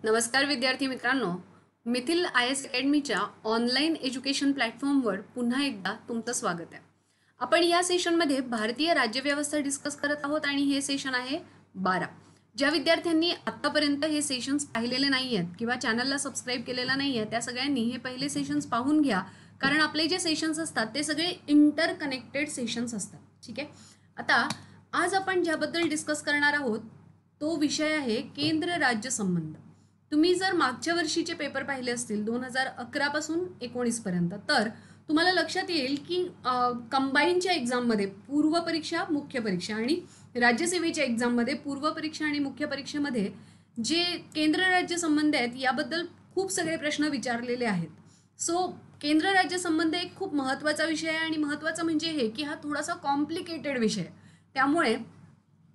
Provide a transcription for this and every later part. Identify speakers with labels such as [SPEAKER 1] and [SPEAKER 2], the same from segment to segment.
[SPEAKER 1] नमस्कार विद्यार्थी मित्रांनो, मिथिल IAS अकॅडमीच्या ऑनलाईन एज्युकेशन प्लॅटफॉर्मवर पुन्हा एकदा तुमचं स्वागत आहे. आपण या सेशनमध्ये भारतीय राज्यव्यवस्था डिस्कस करत आहोत आणि हे सेशन आहे 12. ज्या विद्यार्थ्यांनी आतापर्यंत हे सेशन्स पाहिलेले नाही आहेत किंवा चॅनलला सबस्क्राईब केलेला नाही आहे त्या सगळ्यांनी हे पहिले सेशन्स पाहून घ्या, कारण आपले जे सेशन्स असतात ते सगळे इंटरकनेक्टेड सेशन्स असतात. ठीक आहे. आता आज आपण ज्याबद्दल डिस्कस करणार आहोत तो विषय आहे केंद्र राज्य संबंध. तुम्ही जर मागच्या वर्षीचे पेपर पाहिले असतील 2011 पासून 19 पर्यंत, तर तुम्हाला लक्षात येईल की कंबाईनच्या एक्झाममध्ये पूर्व परीक्षा, मुख्य परीक्षा आणि राज्यसेवेच्या एक्झाममध्ये पूर्व परीक्षा आणि मुख्य परीक्षेमध्ये जे केंद्र राज्य संबंध आहेत याबद्दल खूप सगळे प्रश्न विचारलेले आहेत. सो केंद्र राज्य संबंध एक खूप महत्त्वाचा विषय आहे आणि महत्त्वाचं म्हणजे हे की हा थोडासा कॉम्प्लिकेटेड विषय आहे. त्यामुळे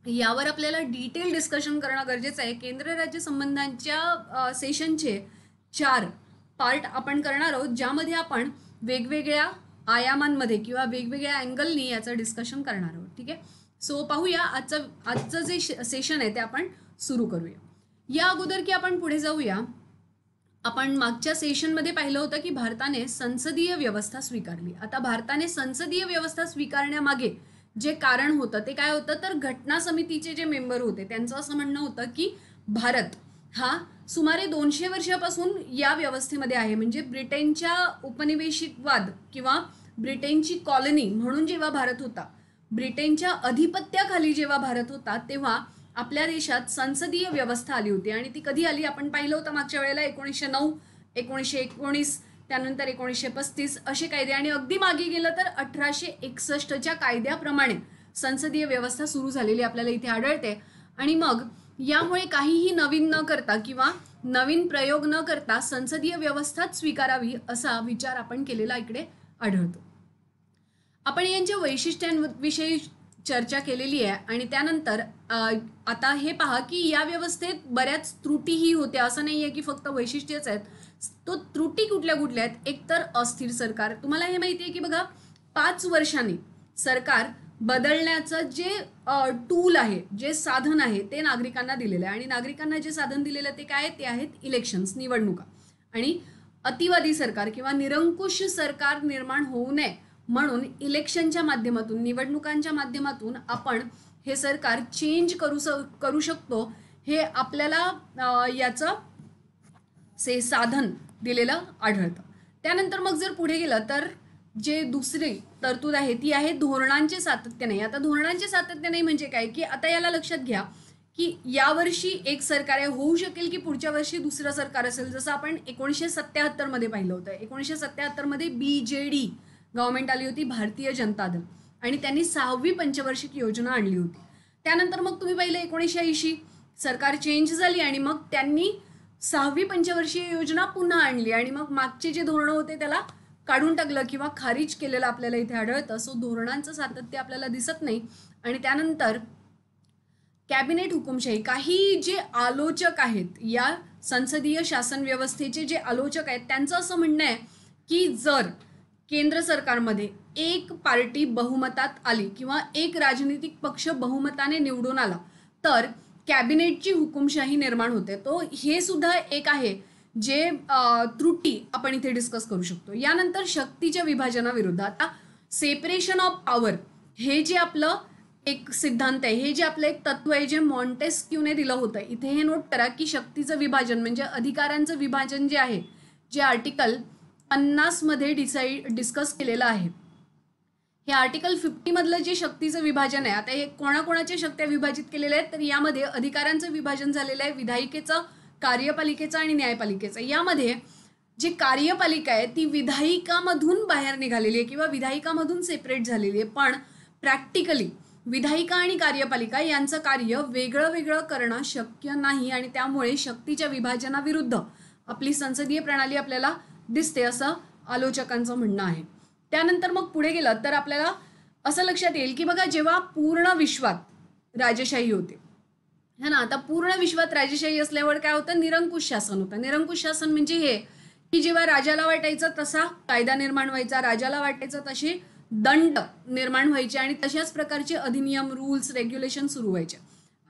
[SPEAKER 1] यावर आपल्याला डिटेल डिस्कशन करणं गरजेचं आहे. केंद्र राज्य संबंधांच्या सेशनचे 4 पार्ट आपण करणार आहोत, ज्यामध्ये आपण वेगवेगळ्या आयामांमध्ये किंवा वेगवेगळ्या अँगलनी याचं डिस्कशन करणार आहोत. ठीक आहे. सो पाहूया आजचं जे सेशन आहे ते आपण सुरू करूया. या अगोदर की आपण पुढे जाऊया, आपण मागच्या सेशनमध्ये पाहिलं होतं की भारताने संसदीय व्यवस्था स्वीकारली. आता भारताने संसदीय व्यवस्था स्वीकारण्यामागे जे कारण होतं ते काय होतं, तर घटना समितीचे जे मेंबर होते त्यांचं असं म्हणणं होतं की भारत हा सुमारे 200 वर्षापासून या व्यवस्थेमध्ये आहे. म्हणजे ब्रिटनच्या उपनिवेशिकवाद किंवा ब्रिटनची कॉलनी म्हणून जेव्हा भारत होता, ब्रिटनच्या अधिपत्याखाली जेव्हा भारत होता, तेव्हा आपल्या देशात संसदीय व्यवस्था आली होती. आणि ती कधी आली आपण पाहिलं होतं मागच्या वेळेला 1909, 1919, त्यानंतर 1935 असे कायदे, आणि अगदी मागे गेलं तर 1861च्या कायद्याप्रमाणे संसदीय व्यवस्था सुरू झालेली आपल्याला इथे आढळते. आणि मग यामुळे काहीही नवीन न करता किंवा नवीन प्रयोग न करता संसदीय व्यवस्थाच स्वीकारावी असा विचार आपण केलेला इकडे आढळतो. आपण यांच्या वैशिष्ट्यांविषयी चर्चा केलेली आहे आणि त्यानंतर आता हे पहा की या व्यवस्थेत बऱ्याच त्रुटीही होत्या. असं नाही आहे की फक्त वैशिष्ट्यच आहेत. तो त्रुटी कुठल्या कुठल्या आहेत. एकतर अस्थिर सरकार. तुम्हाला हे माहिती आहे की बघा, 5 वर्षांनी सरकार बदलण्याचं जे टूल आहे, जे साधन आहे ते नागरिकांना दिलेलं आहे. आणि नागरिकांना जे साधन दिलेलं ते काय आहे, ते आहेत इलेक्शन्स, निवडणुका. आणि अतिवादी सरकार किंवा निरंकुश सरकार निर्माण होऊ नये म्हणून इलेक्शनच्या माध्यमातून, निवडणुकांच्या माध्यमातून आपण हे सरकार चेंज करू शकतो. हे आपल्याला याचं साधन दिलेलं आढळतं. त्यानंतर मग जर पुढे गेलं तर जे दुसरी तरतूद आहे ती आहे धोरणांचे सातत्य नाही. आता धोरणांचे सातत्य नाही म्हणजे काय, की आता याला लक्षात घ्या की यावर्षी एक सरकार आहे, होऊ शकेल की पुढच्या वर्षी दुसरं सरकार असेल. जसं आपण 1977 मध्ये पाहिलं होतं. 1977 मध्ये BJD गव्हर्नमेंट आली होती, भारतीय जनता दल, आणि त्यांनी 6वी पंचवार्षिक योजना आणली होती. त्यानंतर मग तुम्ही पाहिलं 1980 सरकार चेंज झाली आणि मग त्यांनी 6वी पंचवार्षिक योजना पुन्हा आणली आणि मग मागचे जे धोरणं होते त्याला काढून टाकलं किंवा खारिज केलेलं आपल्याला इथे आढळतं. सो धोरणांचं सातत्य आपल्याला दिसत नाही. आणि त्यानंतर कॅबिनेट हुकुमशाही. काही जे आलोचक आहेत, या संसदीय शासन व्यवस्थेचे जे आलोचक आहेत, त्यांचं असं म्हणणं आहे की जर केंद्र सरकारमध्ये एक पार्टी बहुमतात आली किंवा एक राजनीतिक पक्ष बहुमताने निवडून आला तर कॅबिनेटची हुकुमशाही निर्माण होते. तो हे सुद्धा एक आहे जे त्रुटी आपण इथे डिस्कस करू शकतो. यानंतर शक्तीच्या विभाजनाविरुद्ध. आता सेपरेशन ऑफ पॉवर हे जे आपलं एक सिद्धांत आहे, हे जे आपलं एक तत्व आहे, जे मॉन्टेस्क्यूने दिलं होतं. इथे हे नोट करा की शक्तीचं विभाजन म्हणजे अधिकारांचं विभाजन जे आहे, जे आर्टिकल 50 मध्ये डिस्कस केलेलं आहे. हे आर्टिकल 50 मधलं जे शक्तीचं विभाजन आहे, आता हे कोणाकोणाच्या शक्त्या विभाजित केलेल्या आहेत, तर यामध्ये अधिकारांचं विभाजन झालेलं आहे, विधायिकेचं, कार्यपालिकेचं आणि न्यायपालिकेचं. यामध्ये जे कार्यपालिका आहे ती विधायिकामधून बाहेर निघालेली आहे किंवा विधायिकामधून सेपरेट झालेली आहे. पण प्रॅक्टिकली विधायिका आणि कार्यपालिका यांचं कार्य वेगळं वेगळं करणं शक्य नाही आणि त्यामुळे शक्तीच्या विभाजनाविरुद्ध आपली संसदीय प्रणाली आपल्याला दिसते असं आलोचकांचं म्हणणं आहे. त्यानंतर मग पुढे गेलं तर आपल्याला असं लक्षात येईल की बघा, जेव्हा पूर्ण विश्वात राजेशाही होते है ना, आता पूर्ण विश्वात राजेशाही असल्यावर काय होतं, निरंकुश शासन होतं. निरंकुश शासन म्हणजे हे की जेव्हा राजाला वाटायचं तसा कायदा निर्माण व्हायचा, राजाला वाटायचं तसे दंड निर्माण व्हायचे आणि तशाच प्रकारचे अधिनियम, रूल्स, रेग्युलेशन सुरू व्हायचे.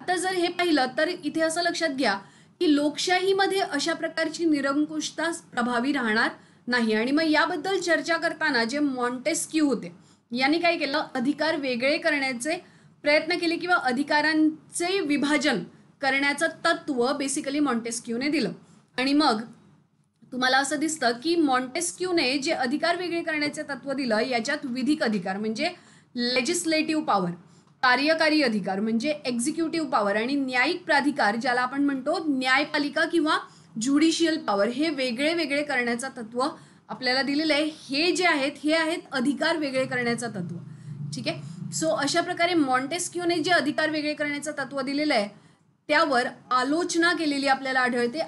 [SPEAKER 1] आता जर हे पाहिलं तर इथे असं लक्षात घ्या की लोकशाहीमध्ये अशा प्रकारची निरंकुशता प्रभावी राहणार नाही. आणि मग याबद्दल चर्चा करताना जे मॉन्टेस्क्यू होते यांनी काय केलं, अधिकार वेगळे करण्याचे प्रयत्न केले किंवा अधिकारांचे विभाजन करण्याचं तत्व बेसिकली मॉन्टेस्क्यूने दिलं. आणि मग तुम्हाला असं दिसतं की मॉन्टेस्क्यूने जे अधिकार वेगळे करण्याचे तत्व दिलं याच्यात विधिक अधिकार म्हणजे लेजिस्लेटिव्ह पॉवर, कार्यकारी अधिकार म्हणजे एक्झिक्युटिव्ह पॉवर आणि न्यायिक प्राधिकार ज्याला आपण म्हणतो न्यायपालिका किंवा ज्युडिशियल पॉवर हे वेगळे वेगळे करण्याचं तत्व आपल्याला दिलेलं आहे. हे जे आहेत हे आहेत अधिकार वेगळे करण्याचं तत्व. ठीक आहे. सो अशा प्रकारे मॉन्टेस्क्यूने जे अधिकार वेगळे करण्याचं तत्व दिलेलं आहे त्यावर आलोचना केलेली आपल्याला आढळते.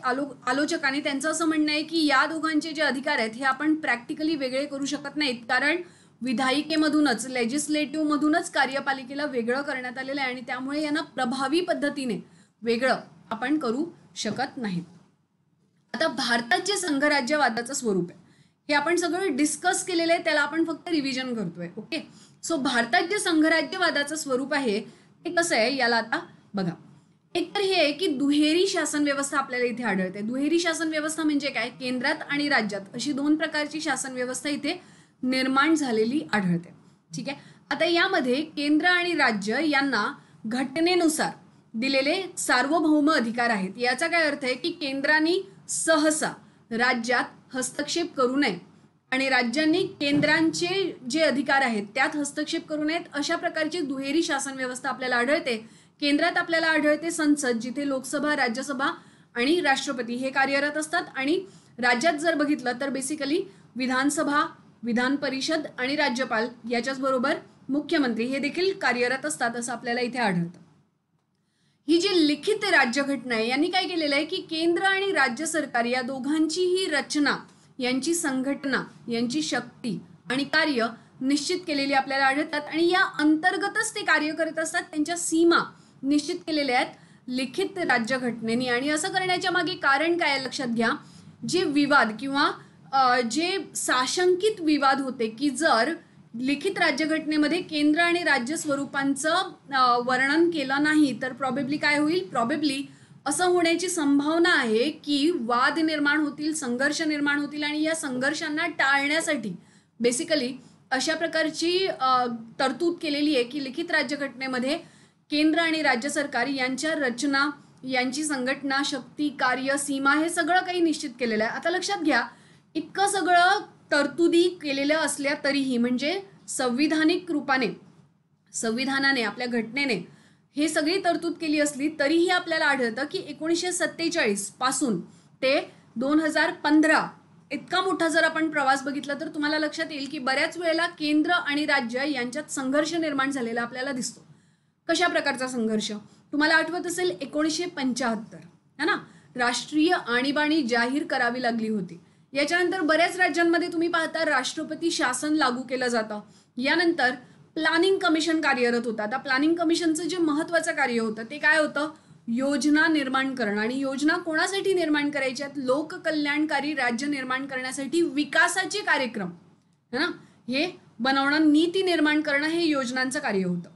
[SPEAKER 1] आलोचकांनी त्यांचं असं म्हणणं आहे की या दोघांचे जे अधिकार आहेत हे आपण प्रॅक्टिकली वेगळे करू शकत नाहीत, कारण विधायिकेमधूनच लेजिस्लेटिव्ह मधूनच कार्यपालिकेला वेगळं करण्यात आलेलं आहे आणि त्यामुळे यांना प्रभावी पद्धतीने वेगळं आपण करू शकत नाहीत. आता भारतात जे संघराज्यवादाचं स्वरूप आहे हे आपण सगळं डिस्कस केलेलं आहे, त्याला आपण फक्त रिव्हिजन करतोय. ओके. सो भारतात जे संघराज्यवादाचं स्वरूप आहे ते कसं आहे याला आता बघा. एक तर हे आहे की दुहेरी शासन व्यवस्था आपल्याला इथे आढळते. दुहेरी शासन व्यवस्था म्हणजे काय, केंद्रात आणि राज्यात अशी दोन प्रकारची शासन व्यवस्था इथे निर्माण झालेली आढळते. ठीक आहे. आता यामध्ये केंद्र आणि राज्य यांना घटनेनुसार दिलेले सार्वभौम अधिकार आहेत. याचा काय अर्थ आहे की केंद्राने सहसा राज्यात हस्तक्षेप करू नये आणि राज्यांनी केंद्रांचे जे अधिकार आहेत त्यात हस्तक्षेप करू नयेत. अशा प्रकारची दुहेरी शासन व्यवस्था आपल्याला आढळते. केंद्रात आपल्याला आढळते संसद, जिथे लोकसभा, राज्यसभा आणि राष्ट्रपती हे कार्यरत असतात. आणि राज्यात जर बघितलं तर बेसिकली विधानसभा, विधान परिषद आणि राज्यपाल याच्याच बरोबर मुख्यमंत्री हे देखील कार्यरत असतात असं आपल्याला इथे आढळतं. ही जी लिखित राज्यघटना आहे यांनी काय केलेलं आहे की केंद्र आणि राज्य सरकार या दोघांचीही रचना, यांची संघटना, यांची शक्ती आणि कार्य निश्चित केलेली आपल्याला आढळतात आणि या अंतर्गतच ते कार्य करत असतात. त्यांच्या सीमा निश्चित केलेल्या आहेत लिखित राज्यघटनेने. आणि असं करण्याच्या मागे कारण काय लक्षात घ्या, जे विवाद किंवा जे साशंकित विवाद होते की जर लिखित राज्यघटनेमध्ये केंद्र आणि राज्य स्वरूपांचं वर्णन केलं नाही तर प्रॉबेबली काय होईल, प्रॉबेबली असं होण्याची संभावना आहे की वाद निर्माण होतील, संघर्ष निर्माण होतील आणि या संघर्षांना टाळण्यासाठी बेसिकली अशा प्रकारची तरतूद केलेली आहे की लिखित राज्यघटनेमध्ये केंद्र आणि राज्य सरकार यांच्या रचना, यांची संघटना, शक्ती, कार्य, सीमा हे सगळं काही निश्चित केलेलं आहे. आता लक्षात घ्या, इतकं सगळं तरतुदी केलेल्या असल्या तरीही म्हणजे संविधानिक रूपाने संविधानाने आपल्या घटनेने हे सगळी तरतूद केली असली तरीही आपल्याला आढळतं की 1947 पासून ते 2015 इतका मोठा जर आपण प्रवास बघितला तर तुम्हाला लक्षात येईल की बऱ्याच वेळेला केंद्र आणि राज्य यांच्यात संघर्ष निर्माण झालेला आपल्याला दिसतो. कशा प्रकारचा संघर्ष, तुम्हाला आठवत असेल 1975 है ना, राष्ट्रीय आणीबाणी जाहीर करावी लागली होती. याच्यानंतर बऱ्याच राज्यांमध्ये तुम्ही पाहता राष्ट्रपती शासन लागू केलं जातं. यानंतर प्लॅनिंग कमिशन कार्यरत होतं. आता प्लॅनिंग कमिशनचं जे महत्त्वाचं कार्य होतं ते काय होतं, योजना निर्माण करणं. आणि योजना कोणासाठी निर्माण करायच्यात, लोककल्याणकारी राज्य निर्माण करण्यासाठी विकासाचे कार्यक्रम है ना हे बनवणं, नीती निर्माण करणं हे योजनांचं कार्य होतं.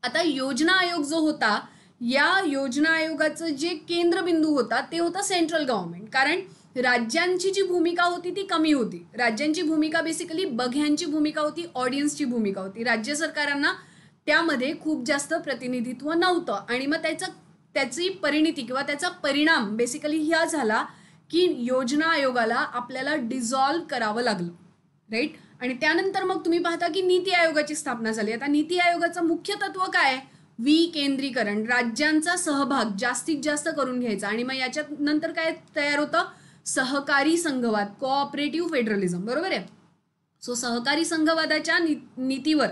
[SPEAKER 1] आता योजना आयोग जो होता, या योजना आयोगाचं जे केंद्रबिंदू होता ते होतं सेंट्रल गव्हर्नमेंट. कारण राज्यांची जी भूमिका होती ती कमी होती. राज्यांची भूमिका बेसिकली बघ्यांची भूमिका होती, ऑडियन्सची भूमिका होती. राज्य सरकारांना त्यामध्ये खूप जास्त प्रतिनिधित्व नव्हतं आणि मग त्याची परिणिती किंवा त्याचा परिणाम बेसिकली हा झाला की योजना आयोगाला आपल्याला डिझॉल्व्ह करावं लागलं. राईट. आणि त्यानंतर मग तुम्ही पाहता की नीती आयोगाची स्थापना झाली. आता नीती आयोगाचं मुख्य तत्व काय, विकेंद्रीकरण, राज्यांचा सहभाग जास्तीत जास्त करून घ्यायचा. आणि मग याच्यात नंतर काय तयार होतं, सहकारी संघवाद, कोऑपरेटिव्ह फेडरलिझम. बरोबर आहे. सो सहकारी संघवादाच्या नीतीवर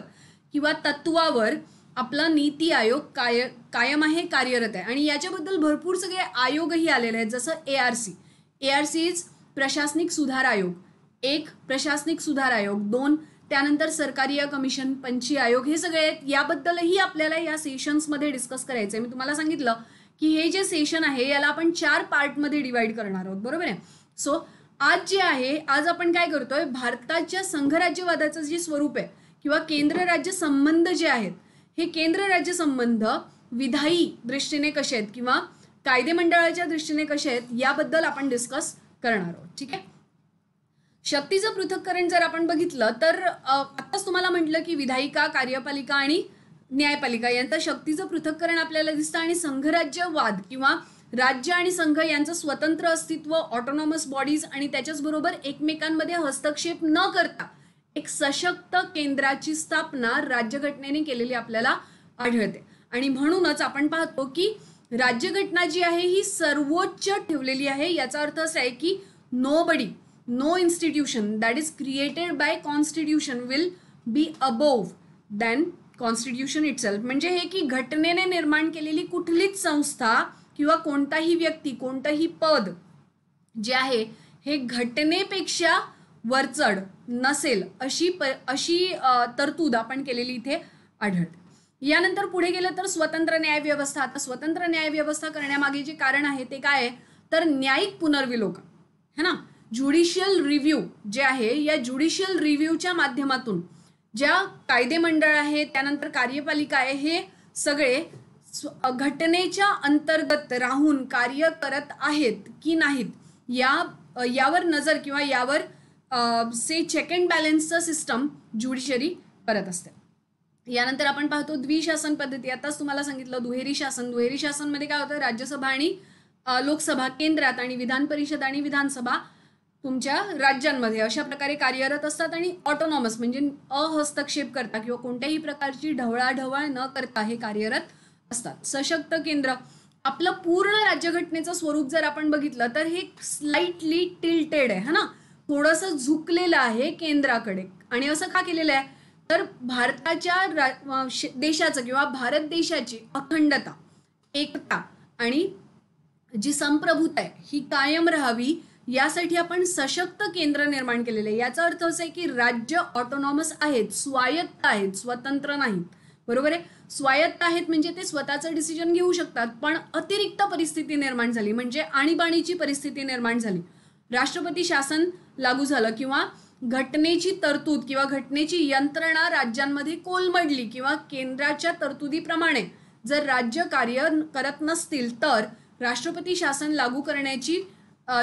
[SPEAKER 1] किंवा तत्वावर आपला नीती आयोग कायम आहे, कार्यरत आहे. आणि याच्याबद्दल भरपूर सगळे आयोगही आलेले आहेत, जसं ARC इज प्रशासनिक सुधार आयोग, 1 प्रशासनिक सुधार आयोग, 2 त्यानंतर सरकारी कमिशन, पंची आयोग, हे सगळे आहेत. याबद्दलही आपल्याला या सेशन्समध्ये डिस्कस करायचं आहे. मी तुम्हाला सांगितलं की हे जे सेशन आहे याला आपण 4 पार्टमध्ये डिवाइड करणार आहोत. बरोबर आहे. सो आज जे आहे, आज आपण काय करतोय, भारताच्या संघराज्यवादाचं जे स्वरूप आहे किंवा केंद्र राज्य संबंध जे आहेत हे केंद्र राज्य संबंध विधायी दृष्टीने कसे आहेत किंवा कायदे मंडळाच्या दृष्टीने कसे आहेत याबद्दल आपण डिस्कस करणार आहोत. ठीक आहे. शक्तीचं पृथक्करण जर आपण बघितलं तर आत्ताच तुम्हाला म्हटलं की विधायिका, कार्यपालिका आणि न्यायपालिका यांचं शक्तीचं पृथक्करण आपल्याला दिसतं आणि संघराज्यवाद किंवा राज्य आणि संघ यांचं स्वतंत्र अस्तित्व, ऑटोनॉमस बॉडीज आणि त्याच्याचबरोबर एकमेकांमध्ये हस्तक्षेप न करता एक सशक्त केंद्राची स्थापना राज्यघटनेने केलेली आपल्याला आढळते. आणि म्हणूनच आपण पाहतो की राज्यघटना जी आहे ही सर्वोच्च ठेवलेली आहे. याचा अर्थ असा आहे की no institution that is created by constitution will be above than constitution itself. म्हणजे हे की घटनेने निर्माण केलेली कुठलीच संस्था किंवा कोणताही व्यक्ती, कोणतंही पद जे आहे हे घटनेपेक्षा वरचढ नसेल अशी तरतूद आपण केलेली इथे आढळते. यानंतर पुढे गेलं तर स्वतंत्र न्यायव्यवस्था. आता स्वतंत्र न्यायव्यवस्था करण्यामागे जे कारण आहे ते काय आहे तर न्यायिक पुनर्विलोकन है ना. ज्युडिशियल रिव्ह्यू जे आहे या ज्युडिशियल रिव्ह्यूच्या माध्यमातून ज्या कायदे मंडळ आहे त्यानंतर कार्यपालिका आहे हे सगळे घटनेच्या अंतर्गत राहून कार्य करत आहेत की नाहीत यावर नजर किंवा यावर चेक अँड बॅलन्सचं सिस्टम ज्युडिशरी करत असते. यानंतर आपण पाहतो द्विशासन पद्धती. आताच तुम्हाला सांगितलं दुहेरी शासनमध्ये काय होतं राज्यसभा आणि लोकसभा केंद्रात आणि विधान परिषद आणि विधानसभा तुमच्या राज्यांमध्ये अशा प्रकारे कार्यरत असतात आणि ऑटोनॉमस म्हणजे अहस्तक्षेप करता किंवा कोणत्याही प्रकारची ढवळाढवळ न करता हे कार्यरत असतात. सशक्त केंद्र. आपलं पूर्ण राज्यघटनेचं स्वरूप जर आपण बघितलं तर हे स्लाइटली टिल्टेड आहे ना, थोडंसं झुकलेलं आहे केंद्राकडे. आणि असं का केलेलं आहे तर भारताच्या देशाचं किंवा भारत देशाची अखंडता, एकता आणि जी संप्रभुता आहे ही कायम राहावी यासाठी आपण सशक्त केंद्र निर्माण केलेले आहे. याचा अर्थ असा आहे की राज्य ऑटोनॉमस आहेत, स्वायत्त आहेत, स्वतंत्र नाहीत. बरोबर आहे. स्वायत्त आहेत म्हणजे ते स्वतःचं डिसिजन घेऊ शकतात, पण अतिरिक्त परिस्थिती निर्माण झाली म्हणजे आणीबाणीची परिस्थिती निर्माण झाली, राष्ट्रपती शासन लागू झालं किंवा घटनेची तरतूद किंवा घटनेची यंत्रणा राज्यांमध्ये कोलमडली किंवा केंद्राच्या तरतुदीप्रमाणे जर राज्य कार्य करत नसतील तर राष्ट्रपती शासन लागू करण्याची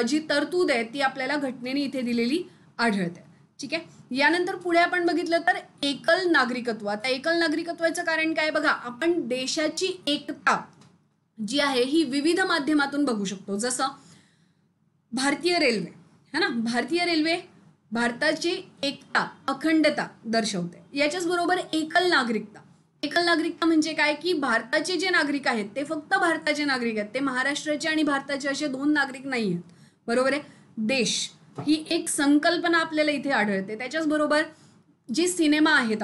[SPEAKER 1] जी तरतूद आहे ती आपल्याला घटनेने इथे दिलेली आढळते. ठीक आहे. यानंतर पुढे आपण बघितलं तर एकल नागरिकत्व. आता एकल नागरिकत्वाचं कारण काय बघा, आपण देशाची एकता जी आहे ही विविध माध्यमातून बघू शकतो. जसं भारतीय रेल्वे है ना, भारतीय रेल्वे भारताची एकता, अखंडता दर्शवते. याच्याच बरोबर एकल नागरिकता. एकल नागरिकता म्हणजे काय की भारताचे जे नागरिक आहेत ते फक्त भारताचे नागरिक आहेत, ते महाराष्ट्राचे आणि भारताचे असे दोन नागरिक नाही आहेत. बरोबर आहे. देश ही एक संकल्पना आपल्याला इथे आढळते. त्याच्याच बरोबर जे सिनेमा आहेत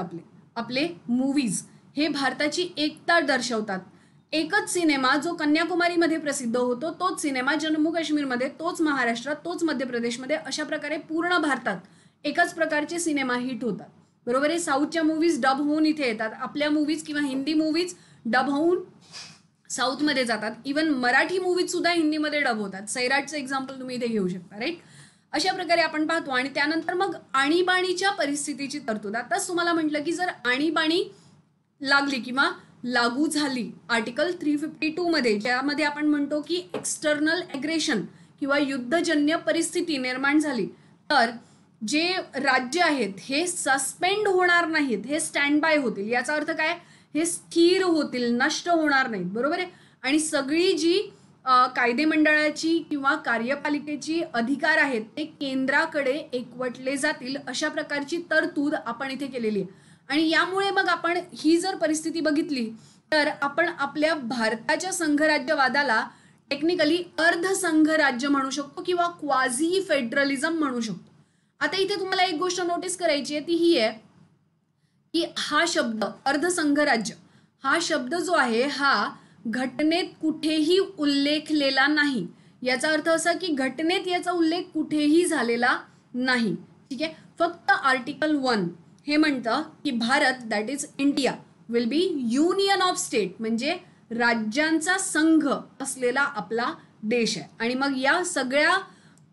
[SPEAKER 1] आपले मूवीज हे भारताची एकता दर्शवतात. एकच सिनेमा जो कन्याकुमारीमध्ये प्रसिद्ध होतो तोच सिनेमा जम्मू काश्मीरमध्ये, तोच महाराष्ट्रात, तोच मध्य प्रदेशमध्ये, अशा प्रकारे पूर्ण भारतात एकच प्रकारचे सिनेमा हिट होतात. बरोबर आहे. साऊथच्या मूवीज डब होऊन इथे येतात, आपल्या मूवीज किंवा हिंदी मूवीज डब होऊन साऊथमध्ये जातात. इवन मराठी मूवीज सुद्धा हिंदीमध्ये डब होतात. सैराटचं एक्झाम्पल तुम्ही इथे घेऊ शकता. राईट. अशा प्रकारे आपण पाहतो. आणि त्यानंतर मग आणीबाणीच्या परिस्थितीची तरतूद. आताच तुम्हाला म्हटलं की जर आणीबाणी लागली किंवा लागू झाली आर्टिकल 352 मध्ये, ज्यामध्ये आपण म्हणतो की एक्सटर्नल ॲग्रेशन किंवा युद्धजन्य परिस्थिती निर्माण झाली तर जे राज्य आहेत हे सस्पेंड होणार नाहीत, हे स्टँड बाय होतील. याचा अर्थ काय, हे स्थिर होतील, नष्ट होणार नाहीत. बरोबर आहे. आणि सगळी जी कायदे मंडळाची किंवा कार्यपालिकेची अधिकार आहेत ते केंद्राकडे एकवटले जातील अशा प्रकारची तरतूद आपण इथे केलेली आहे. आणि यामुळे मग आपण ही जर परिस्थिती बघितली तर आपण आपल्या भारताच्या संघराज्यवादाला टेक्निकली अर्धसंघ राज्य म्हणू शकतो किंवा क्वाझी फेडरलिझम म्हणू शकतो. आता इथे तुम्हाला एक गोष्ट नोटीस करायची आहे ती ही आहे की हा शब्द अर्धसंघ राज्य हा शब्द जो आहे हा घटनेत कुठेही उल्लेखलेला नाही. याचा अर्थ असा की घटनेत याचा उल्लेख कुठेही झालेला नाही. ठीक आहे. फक्त आर्टिकल 1 हे म्हणतं की Bharat that is India will be union of state म्हणजे राज्यांचा संघ असलेला आपला देश आहे. आणि मग या सगळ्या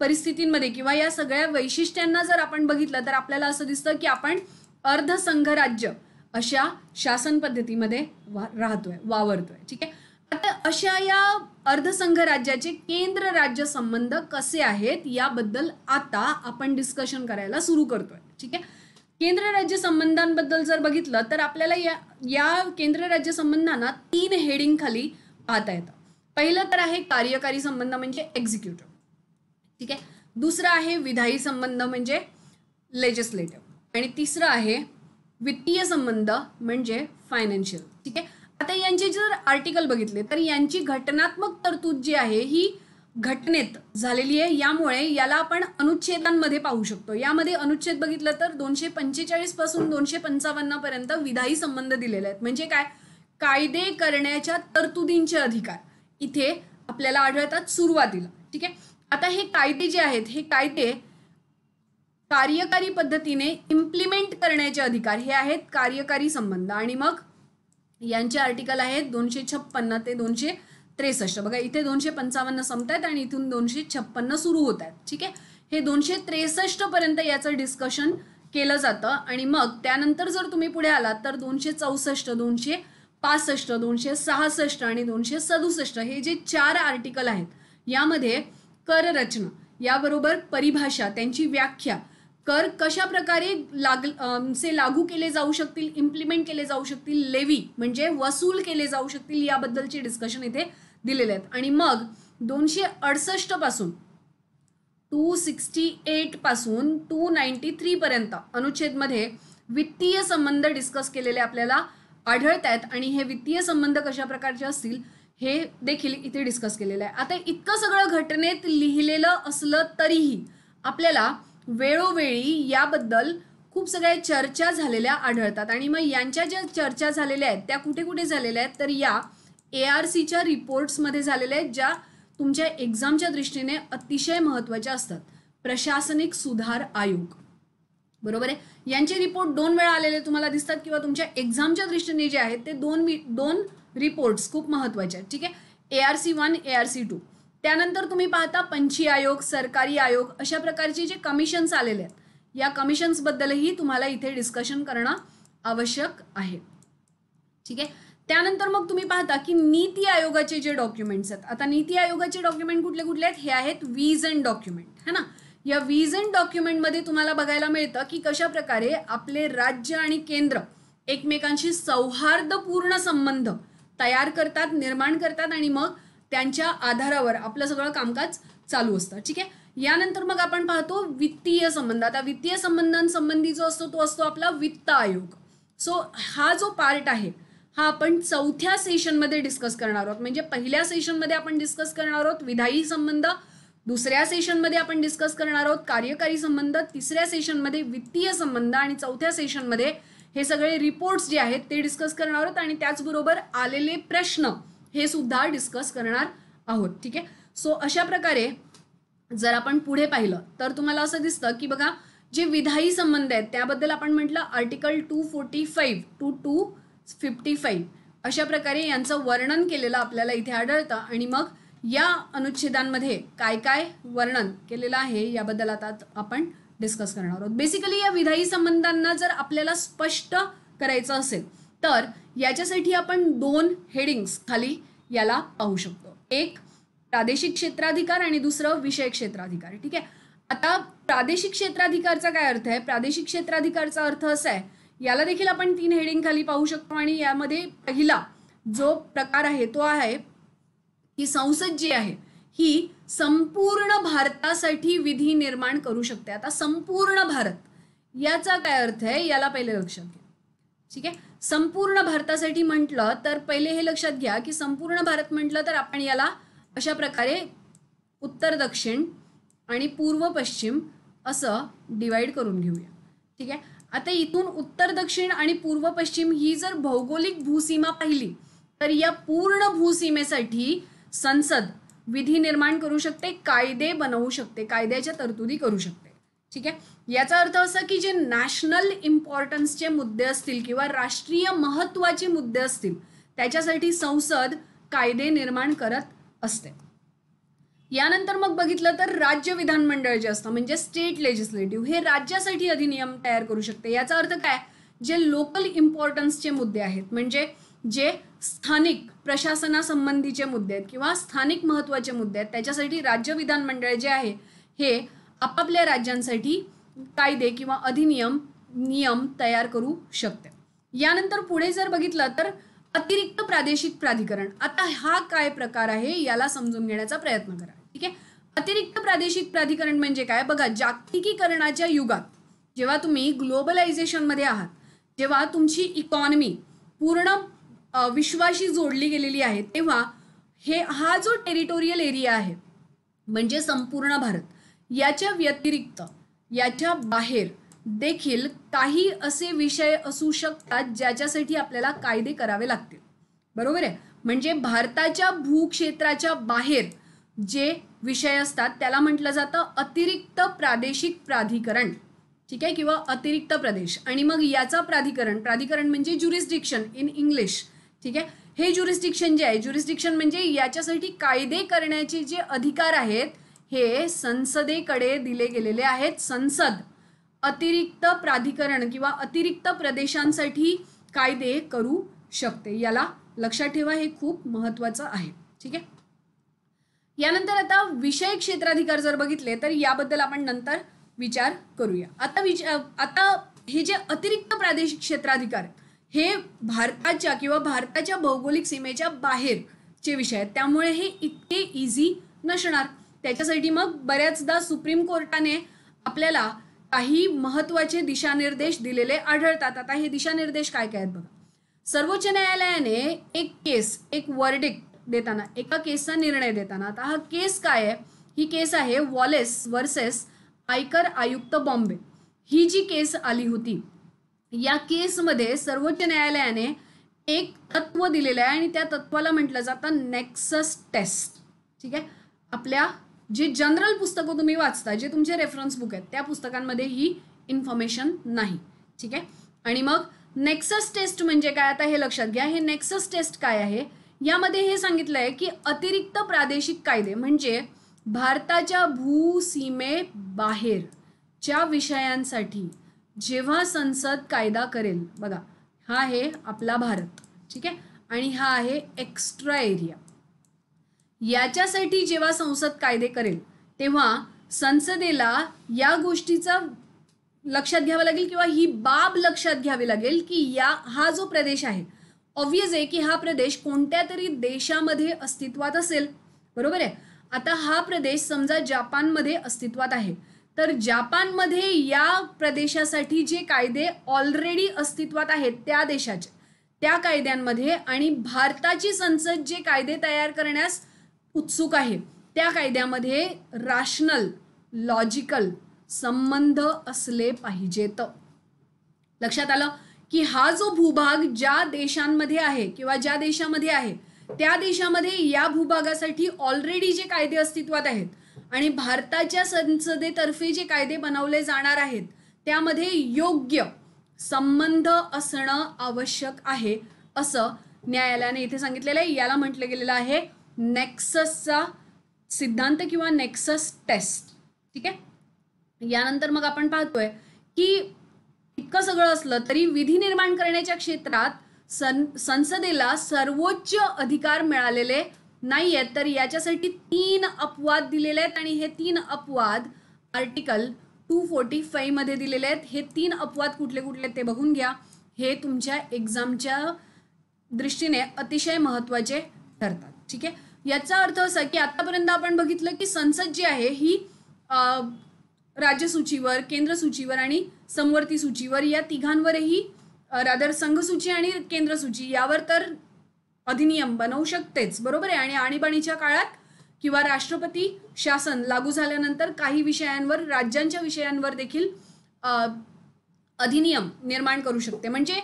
[SPEAKER 1] परिस्थितींमध्ये किंवा या सगळ्या वैशिष्ट्यांना जर आपण बघितलं तर आपल्याला असं दिसतं की आपण अर्धसंघ राज्य अशा शासन पद्धतीमध्ये वावरतोय. ठीक आहे. आता अशा या अर्धसंघ राज्याचे केंद्र राज्य संबंध कसे आहेत याबद्दल आता आपण डिस्कशन करायला सुरू करतोय. ठीक आहे. केंद्र राज्य संबंधांबद्दल जर बघितलं तर आपल्याला या केंद्र राज्य संबंधांना 3 हेडिंग खाली पाहता येतं. पहिलं तर आहे कार्यकारी संबंध म्हणजे एक्झिक्युटिव्ह. ठीक आहे. दुसरं आहे विधायी संबंध म्हणजे लेजिस्लेटिव्ह आणि तिसरं आहे वित्तीय संबंध म्हणजे फायनान्शियल. ठीक आहे. आता यांचे जर आर्टिकल बघितले तर यांची घटनात्मक तरतूद जी आहे ही घटनेत झालेली आहे. यामुळे याला आपण अनुच्छेदांमध्ये पाहू शकतो. यामध्ये अनुच्छेद बघितलं तर 245 पासून 255 पर्यंत विधायी संबंध दिलेले आहेत. म्हणजे काय, कायदे करण्याच्या तरतुदींचे अधिकार इथे आपल्याला आढळतात सुरुवातीला. ठीक आहे. आता हे कायदे जे आहेत हे कायदे कार्यकारी पद्धतीने इम्प्लिमेंट करण्याचे अधिकार हे आहेत कार्यकारी संबंध. आणि मग यांचे आर्टिकल आहेत 256 ते 263. बघा इथे 255 संपतायत आणि इथून 256 सुरू होत आहेत. ठीक आहे. हे 263 पर्यंत याचं डिस्कशन केलं जातं आणि मग त्यानंतर जर तुम्ही पुढे आलात तर 264, 265, 266 आणि 267 हे जे 4 आर्टिकल आहेत यामध्ये कर रचना याबरोबर परिभाषा, त्यांची व्याख्या, कर कशा प्रकारे लागू केले जाऊ शकतील, इम्प्लिमेंट केले जाऊ शकतील, लेवी म्हणजे वसूल केले जाऊ शकतील याबद्दलचे डिस्कशन इथे दिलेले आहेत. आणि मग 268 पासून 268 पासून 293 पर्यंत अनुच्छेदमध्ये वित्तीय संबंध डिस्कस केलेले आपल्याला आढळत आहेत आणि हे वित्तीय संबंध कशा प्रकारचे असतील हे देखील इथे डिस्कस केलेलं आहे. आता इतकं सगळं घटनेत लिहिलेलं असलं तरीही आपल्याला वेळोवेळी याबद्दल खूप सगळ्या चर्चा झालेल्या आढळतात. आणि मग यांच्या ज्या चर्चा झालेल्या आहेत त्या कुठे कुठे झालेल्या आहेत तर या ARCच्या रिपोर्ट्समध्ये झालेल्या आहेत, ज्या तुमच्या एक्झामच्या दृष्टीने अतिशय महत्त्वाच्या असतात. प्रशासनिक सुधार आयोग, बरोबर आहे. यांचे रिपोर्ट 2 वेळा आलेले तुम्हाला दिसतात किंवा तुमच्या एक्झामच्या दृष्टीने जे आहेत ते दोन रिपोर्ट्स खूप महत्त्वाचे आहेत. ठीक आहे. ARC1, ARC2. त्यानंतर तुम्ही पाहता पंछी आयोग, सरकारी आयोग अशा प्रकारचे जे कमिशन्स आलेले आहेत या कमिशन्सबद्दलही तुम्हाला इथे डिस्कशन करणं आवश्यक आहे. ठीक आहे. त्यानंतर मग तुम्ही पाहता की नीती आयोगाचे जे डॉक्युमेंट्स आहेत. आता नीती आयोगाचे डॉक्युमेंट कुठले कुठले आहेत हे आहेत विजन डॉक्युमेंट है ना. या विजन डॉक्युमेंटमध्ये तुम्हाला बघायला मिळतं की कशा प्रकारे आपले राज्य आणि केंद्र एकमेकांशी सौहार्दपूर्ण संबंध तयार करतात, निर्माण करतात आणि मग त्यांच्या आधारावर आपलं सगळं कामकाज चालू असतं. ठीक आहे. यानंतर मग आपण पाहतो वित्तीय संबंध. आता वित्तीय संबंधांसंबंधी जो असतो तो असतो आपला वित्त आयोग. सो हा जो पार्ट आहे हा आपण 4थ्या सेशनमध्ये डिस्कस करणार आहोत. म्हणजे पहिल्या सेशनमध्ये आपण डिस्कस करणार आहोत विधायी संबंध, दुसऱ्या सेशनमध्ये आपण डिस्कस करणार आहोत कार्यकारी संबंध, तिसऱ्या सेशनमध्ये वित्तीय संबंध आणि 4थ्या सेशनमध्ये हे सगळे रिपोर्ट्स जे आहेत ते डिस्कस करणार आहोत आणि त्याचबरोबर आलेले प्रश्न हे सुद्धा डिस्कस करणार आहोत. ठीक आहे. सो अशा प्रकारे जर आपण पुढे पाहिलं तर तुम्हाला असं दिसतं की बघा जे विधायी संबंध आहेत त्याबद्दल आपण म्हटलं आर्टिकल 245 to 255 अशा प्रकारे यांचं वर्णन केलेलं आपल्याला इथे आढळतं. आणि मग या अनुच्छेदांमध्ये काय काय वर्णन केलेलं आहे याबद्दल आता आपण डिस्कस करणार आहोत. बेसिकली या विधायी संबंधांना जर आपल्याला स्पष्ट करायचं असेल तर याच्यासाठी आपण 2 हेडिंग्स खाली याला पाहू शकतो. एक प्रादेशिक क्षेत्राधिकार आणि दुसरं विषय क्षेत्राधिकार. ठीक आहे. आता प्रादेशिक क्षेत्राधिकारचा काय अर्थ आहे? प्रादेशिक क्षेत्राधिकारचा अर्थ असा आहे, याला देखील आपण 3 हेडिंग खाली पाहू शकतो आणि यामध्ये पहिला जो प्रकार आहे तो आहे की संसद जी आहे ही संपूर्ण भारतासाठी विधी निर्माण करू शकते. आता संपूर्ण भारत याचा काय अर्थ आहे याला पहिले लक्षात घ्या. ठीक आहे. संपूर्ण भारतासाठी म्हटलं तर पहिले हे लक्षात घ्या की संपूर्ण भारत म्हटलं तर आपण याला अशा प्रकारे उत्तर दक्षिण आणि पूर्व पश्चिम असं डिवाइड करून घेऊया. ठीक आहे. आता इथून उत्तर दक्षिण आणि पूर्व पश्चिम ही जर भौगोलिक भूसीमा पाहिली तर या पूर्ण भूसीमेसाठी संसद विधी निर्माण करू शकते, कायदे बनवू शकते, कायद्याच्या तरतुदी करू शकते. ठीक आहे. याचा अर्थ असा की जे नॅशनल इम्पॉर्टन्सचे मुद्दे असतील किंवा राष्ट्रीय महत्त्वाचे मुद्दे असतील त्याच्यासाठी संसद कायदे निर्माण करत असते. यानंतर मग बघितलं तर राज्य विधानमंडळ जे असतं म्हणजे स्टेट लेजिस्लेटिव्ह हे राज्यासाठी अधिनियम तयार करू शकते. याचा अर्थ काय, जे लोकल इम्पॉर्टन्सचे मुद्दे आहेत म्हणजे जे स्थानिक प्रशासनासंबंधीचे मुद्दे आहेत किंवा स्थानिक महत्त्वाचे मुद्दे आहेत, त्याच्यासाठी राज्य विधानमंडळ जे आहे हे आपापल्या राज्यांसाठी कायदे किंवा नियम तयार करू शकते. यानंतर पुढे जर बघितलं तर अतिरिक्त प्रादेशिक प्राधिकरण. आता हा काय प्रकार आहे याला समजून घेण्याचा प्रयत्न करा. ठीक आहे, अतिरिक्त प्रादेशिक प्राधिकरण म्हणजे काय? बघा, जागतिकीकरणाच्या युगात जेव्हा तुम्ही ग्लोबलायझेशनमध्ये आहात, जेव्हा तुमची इकॉनॉमी पूर्ण विश्वाशी जोडली गेलेली आहे, तेव्हा हा जो टेरिटोरियल एरिया आहे म्हणजे संपूर्ण भारत, याच्या व्यतिरिक्त याच्या बाहेर देखील काही असे विषय असू शकतात ज्याच्यासाठी आपल्याला कायदे करावे लागतील. बरोबर आहे. म्हणजे भारताच्या भूक्षेत्राच्या बाहेर जे विषय असतात त्याला म्हटलं जातं अतिरिक्त प्रादेशिक प्राधिकरण. ठीक आहे, किंवा अतिरिक्त प्रदेश. आणि मग याचा प्राधिकरण म्हणजे ज्युरिस्डिक्शन इन इंग्लिश. ठीक आहे, हे ज्युरिस्डिक्शन जे आहे, ज्युरिस्डिक्शन म्हणजे याच्यासाठी कायदे करण्याचे जे अधिकार आहेत हे संसदेकडे दिले गेलेले आहेत. संसद अतिरिक्त प्राधिकरण किंवा अतिरिक्त प्रदेशांसाठी कायदे करू शकते. याला लक्षात ठेवा, हे खूप महत्त्वाचं आहे. ठीक आहे, यानंतर आता विषय क्षेत्राधिकार जर बघितले तर याबद्दल आपण नंतर विचार करूया. आता हे जे अतिरिक्त प्रादेशिक क्षेत्राधिकार हे भारताच्या किंवा भारताच्या भौगोलिक सीमेच्या बाहेरचे विषय आहेत, त्यामुळे हे इतके इझी नसणार. त्याच्यासाठी मग बऱ्याचदा सुप्रीम कोर्टाने आपल्याला काही महत्त्वाचे दिशानिर्देश दिलेले आढळतात. आता हे दिशानिर्देश काय काय आहेत बघा. सर्वोच्च न्यायालयाने एक वर्डिक्ट देताना, एका केसचा निर्णय देताना, आता हा केस काय आहे? ही केस आहे वॉलेस वर्सेस आयकर आयुक्त बॉम्बे. ही जी केस आली होती, या केसमध्ये सर्वोच्च न्यायालयाने एक तत्व दिलेलं आहे आणि त्या तत्वाला म्हटलं जातं नेक्सस टेस्ट. ठीक आहे, आपल्या जे जनरल पुस्तकं तुम्ही वाचता, जे तुमचे रेफरन्स बुक आहेत, त्या पुस्तकांमध्ये ही इन्फॉर्मेशन नाही. ठीक आहे, आणि मग नेक्सस टेस्ट म्हणजे काय? आता हे लक्षात घ्या. हे नेक्सस टेस्ट काय आहे? यामध्ये हे सांगितलं आहे की अतिरिक्त प्रादेशिक कायदे म्हणजे भारताच्या भूसीमे बाहेरच्या विषयांसाठी जेव्हा संसद कायदा करेल, बघा हा आहे आपला भारत. ठीक आहे, आणि हा आहे एक्स्ट्रा एरिया. याच्यासाठी जेव्हा संसद कायदे करेल तेव्हा संसदेला या गोष्टीचा लक्षात घ्यावं लागेल किंवा ही बाब लक्षात घ्यावी लागेल की हा जो प्रदेश आहे, ऑब्वियस आहे की हा प्रदेश कोणत्या तरी देशामध्ये अस्तित्वात असेल. बरोबर आहे. आता हा प्रदेश समजा जापानमध्ये अस्तित्वात आहे, तर जापानमध्ये या प्रदेशासाठी जे कायदे ऑलरेडी अस्तित्वात आहेत त्या देशाचे, त्या कायद्यांमध्ये आणि भारताची संसद जे कायदे तयार करण्यास उत्सुक आहे त्या कायद्यामध्ये रॅशनल, लॉजिकल संबंध असले पाहिजेत. लक्षात आलं की हा जो भूभाग ज्या देशांमध्ये आहे किंवा ज्या देशामध्ये आहे त्या देशामध्ये या भूभागासाठी ऑलरेडी जे कायदे अस्तित्वात आहेत आणि भारताच्या संसदेतर्फे जे कायदे बनवले जाणार आहेत त्यामध्ये योग्य संबंध असणं आवश्यक आहे, असं न्यायालयाने इथे सांगितलेलं आहे. याला म्हटलं गेलेलं आहे नेक्ससचा सिद्धांत किंवा नेक्सस टेस्ट. ठीक आहे, यानंतर मग आपण पाहतोय की इतकं सगळं असलं तरी विधी निर्माण करण्याच्या क्षेत्रात संसदेला सर्वोच्च अधिकार मिळालेले नाही आहेत. तर याच्यासाठी 3 अपवाद दिलेले आहेत आणि हे 3 अपवाद आर्टिकल 245 मध्ये दिलेले आहेत. हे 3 अपवाद कुठले कुठले ते बघून घ्या. हे तुमच्या एक्झामच्या दृष्टीने अतिशय महत्त्वाचे ठरतात. ठीक आहे, याचा अर्थ असा की आतापर्यंत आपण बघितलं की संसद जी आहे ही राज्य सूचीवर, केंद्र सूचीवर आणि समवर्ती सूचीवर या तिघांवरही रादर संघ सूची आणि केंद्र सूची यावर तर अधिनियम बनवू शकतेच. बरोबर आहे. आणि आणीबाणीच्या काळात किंवा राष्ट्रपती शासन लागू झाल्यानंतर काही विषयांवर, राज्यांच्या विषयांवर देखील अधिनियम निर्माण करू शकते. म्हणजे